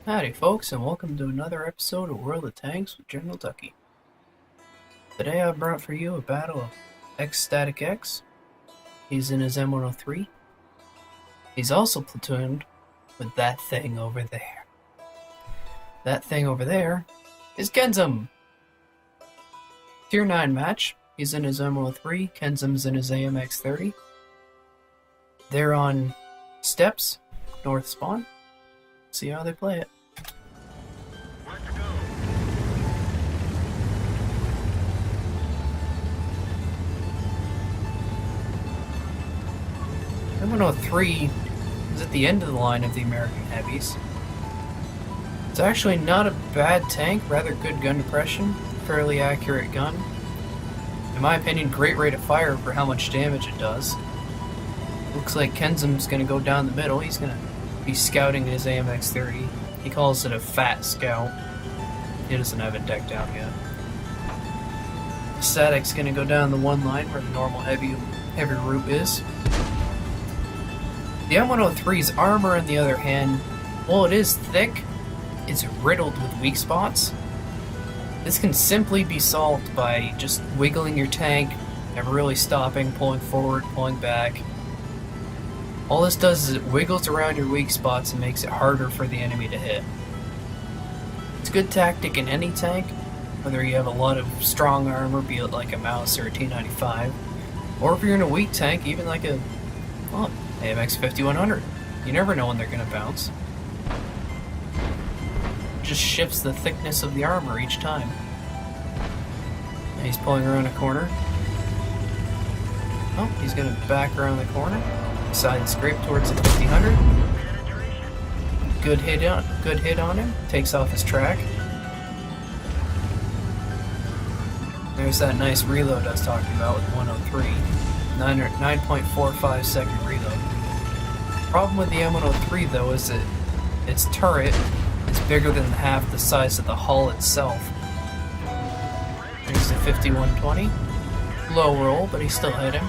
Howdy folks, and welcome to another episode of World of Tanks with General Ducky. Today I brought for you a battle of X-Static X. He's in his M103. He's also platooned with that thing over there. That thing over there is Kenzum! Tier 9 match. He's in his M103, Kenzum's in his AMX-30. They're on steps, north spawn. See how they play it. M103 is at the end of the line of the American heavies. It's actually not a bad tank, rather good gun depression, fairly accurate gun. In my opinion, great rate of fire for how much damage it does. Looks like Kenzum's going to go down the middle. He's going to be scouting his AMX-30. He calls it a fat scout. He doesn't have it decked out yet. Static's going to go down the one line where the normal heavy root is. The M103's armor, on the other hand, while it is thick, it's riddled with weak spots. This can simply be solved by just wiggling your tank, never really stopping, pulling forward, pulling back. All this does is it wiggles around your weak spots and makes it harder for the enemy to hit. It's a good tactic in any tank, whether you have a lot of strong armor, be it like a Mouse or a T95, or if you're in a weak tank, even like a AMX 5100. You never know when they're going to bounce. It just shifts the thickness of the armor each time. And he's pulling around a corner. Oh, he's going to back around the corner. Side scrape towards the 5000. Good hit on him. Takes off his track. There's that nice reload I was talking about with 103. 9.45 second reload. Problem with the M103 though is that its turret is bigger than half the size of the hull itself. There's the 5120. Low roll, but he still hit him.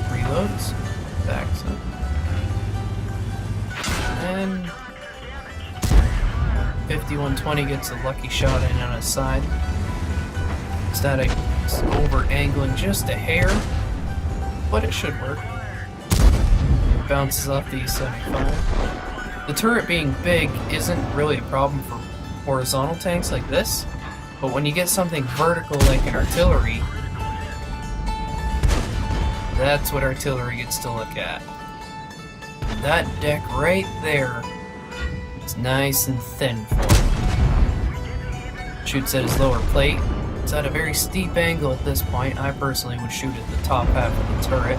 Reloads. Backs up. And 5120 gets a lucky shot in on his side. Static over angling just a hair, but it should work. Bounces off the E75. The turret being big isn't really a problem for horizontal tanks like this, but when you get something vertical like an artillery, that's what artillery gets to look at. And that deck right there is nice and thin for it. Shoots at his lower plate. It's at a very steep angle at this point. I personally would shoot at the top half of the turret.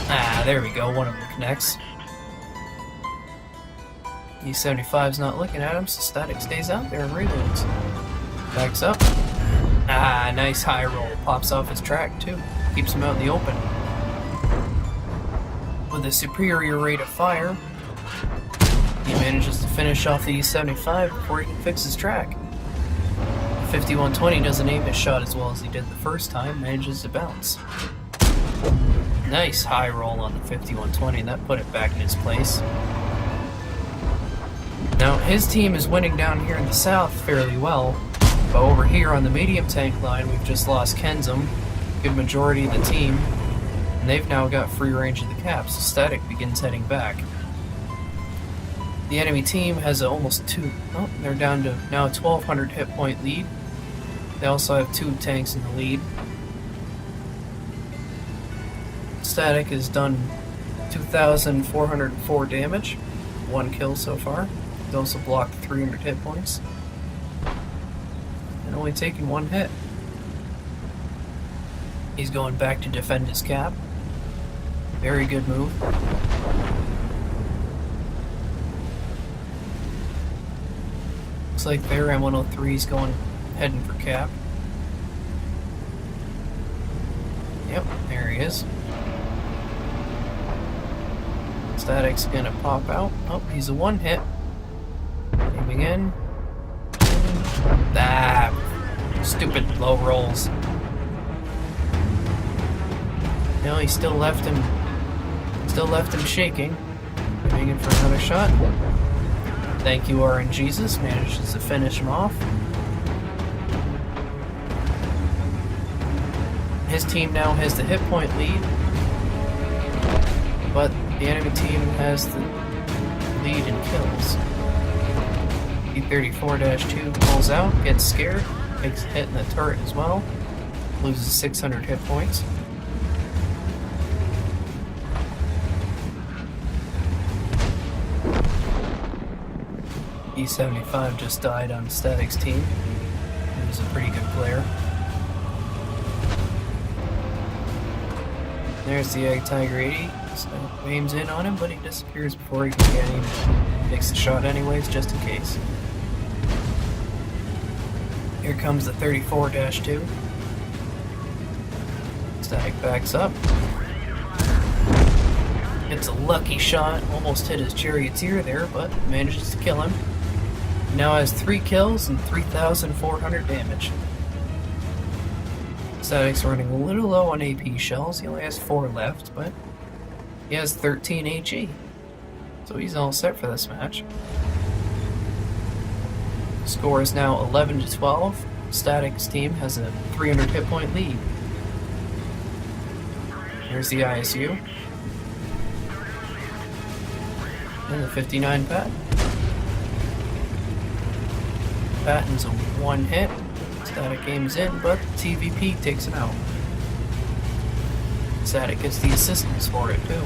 Ah, there we go. One of them connects. E75's not looking at him, so Static stays out there and reloads. Backs up. Ah, nice high roll. Pops off his track, too. Keeps him out in the open. With a superior rate of fire, he manages to finish off the E75 before he can fix his track. The 5120 doesn't aim his shot as well as he did the first time, manages to bounce. Nice high roll on the 5120, and that put it back in its place. Now, his team is winning down here in the south fairly well, but over here on the medium tank line, we've just lost Kenzum, good majority of the team, and they've now got free range of the cap, so Static begins heading back. The enemy team has they're down to now a 1200 hit point lead. They also have 2 tanks in the lead. Static has done 2,404 damage, 1 kill so far. He's also blocked 300 hit points. And only taken 1 hit. He's going back to defend his cap. Very good move. Looks like their M103 is heading for cap. Yep, there he is. Static's gonna pop out. Oh, he's a 1 hit. Aiming in. Ah, stupid low rolls. No, he still left him Still left him shaking. Coming in for another shot. Thank you, RNGesus. Manages to finish him off. His team now has the hit point lead, but the enemy team has the lead in kills. E34-2 pulls out, gets scared, takes a hit in the turret as well, loses 600 hit points. E75 just died on Static's team. He was a pretty good player. There's the Egg Tiger 80. So aims in on him, but he disappears before he can get him. Takes the shot anyways, just in case. Here comes the 34-2. Static backs up. Gets a lucky shot, almost hit his charioteer there, but manages to kill him. He now has 3 kills and 3,400 damage. Static's running a little low on AP shells. He only has 4 left, but he has 13 HE. So he's all set for this match. Score is now 11-12. Static's team has a 300 hit point lead. Here's the ISU. And the 59 Patton. Patton's a 1 hit. Static aims in, but TVP takes him out. Static gets the assistance for it too.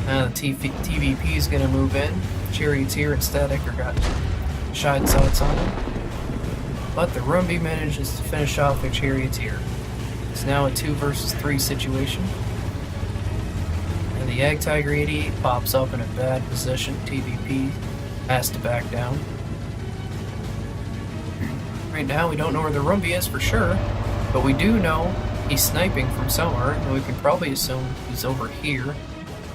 Now the TVP is going to move in. Charioteer and Static are got shot sights on him. But the Rumby manages to finish off their Charioteer. It's now a 2 versus 3 situation. And the Egg Tiger 88 pops up in a bad position. TVP has to back down. Right now we don't know where the Rumby is for sure, but we do know he's sniping from somewhere, and we can probably assume he's over here,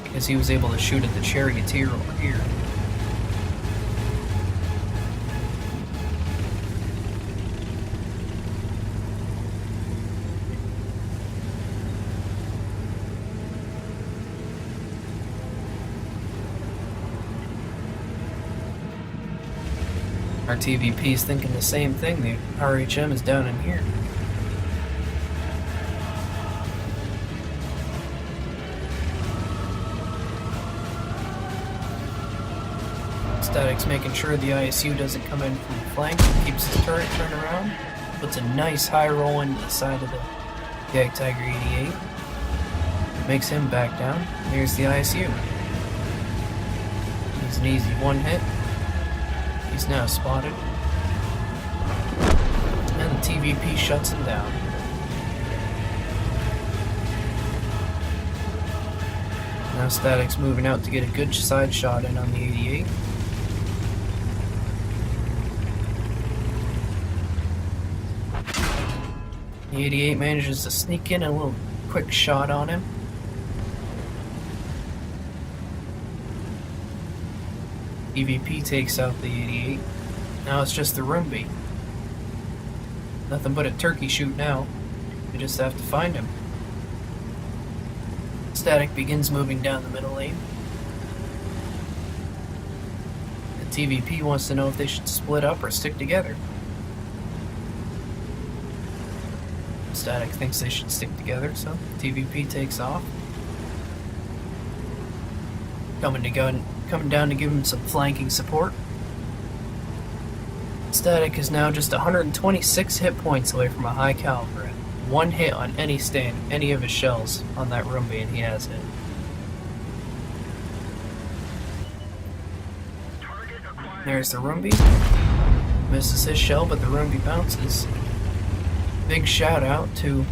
because he was able to shoot at the Charioteer over here. Our TVP's thinking the same thing. The RHM is down in here. Static's making sure the ISU doesn't come in from the flank. Keeps his turret turned around. Puts a nice high roll into the side of the Egg Tiger 88. Makes him back down. Here's the ISU. He's an easy 1 hit. He's now spotted. And the TVP shuts him down. Now Static's moving out to get a good side shot in on the 88. The 88 manages to sneak in a little quick shot on him. EVP takes out the 88. Now it's just the Rumby. Nothing but a turkey shoot now. We just have to find him. Static begins moving down the middle lane. The TVP wants to know if they should split up or stick together. Static thinks they should stick together, so TVP takes off. Coming down to give him some flanking support. Static is now just 126 hit points away from a high caliber. 1 hit on any of his shells on that Rumby, and he has it. There's the Rumby. Misses his shell, but the Rumby bounces. Big shout out to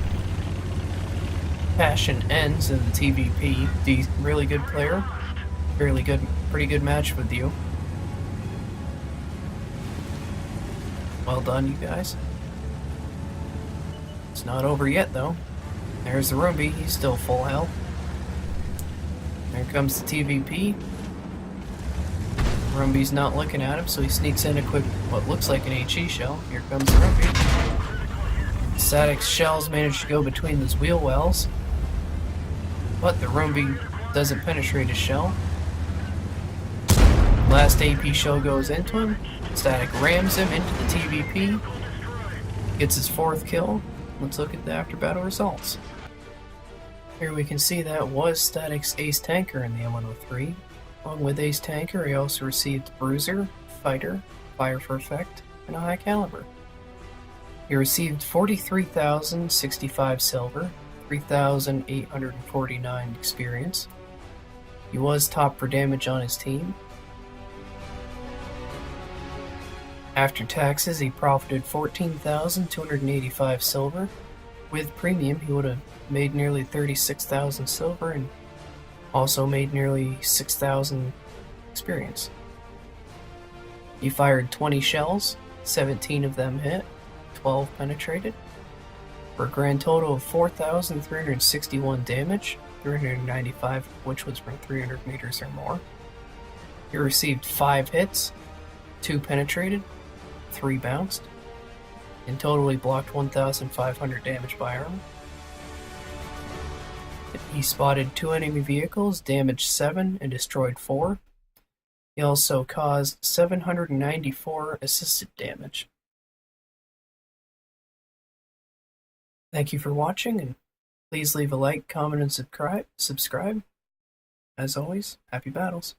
Passion Ends and the TVP. Really good player. Pretty good match with you. Well done, you guys. It's not over yet, though. There's the Rumby. He's still full health. There comes the TVP. Rumby's not looking at him, so he sneaks in a quick, what looks like an HE shell. Here comes the Rumby. Static's shells manage to go between those wheel wells, but the Roomby doesn't penetrate his shell. Last AP shell goes into him. Static rams him into the TVP. Gets his 4th kill. Let's look at the after battle results. Here we can see that was Static's ace tanker in the M103. Along with ace tanker, he also received bruiser, fighter, fire for effect, and a high caliber. He received 43,065 silver, 3,849 experience. He was top for damage on his team. After taxes, he profited 14,285 silver. With premium, he would have made nearly 36,000 silver and also made nearly 6,000 experience. He fired 20 shells, 17 of them hit, 12 penetrated, for a grand total of 4,361 damage, 395 of which was from 300 meters or more. He received 5 hits, 2 penetrated, 3 bounced. In total, he blocked 1,500 damage by armor. He spotted 2 enemy vehicles, damaged 7, and destroyed 4. He also caused 794 assisted damage. Thank you for watching, and please leave a like, comment, and subscribe. As always, happy battles.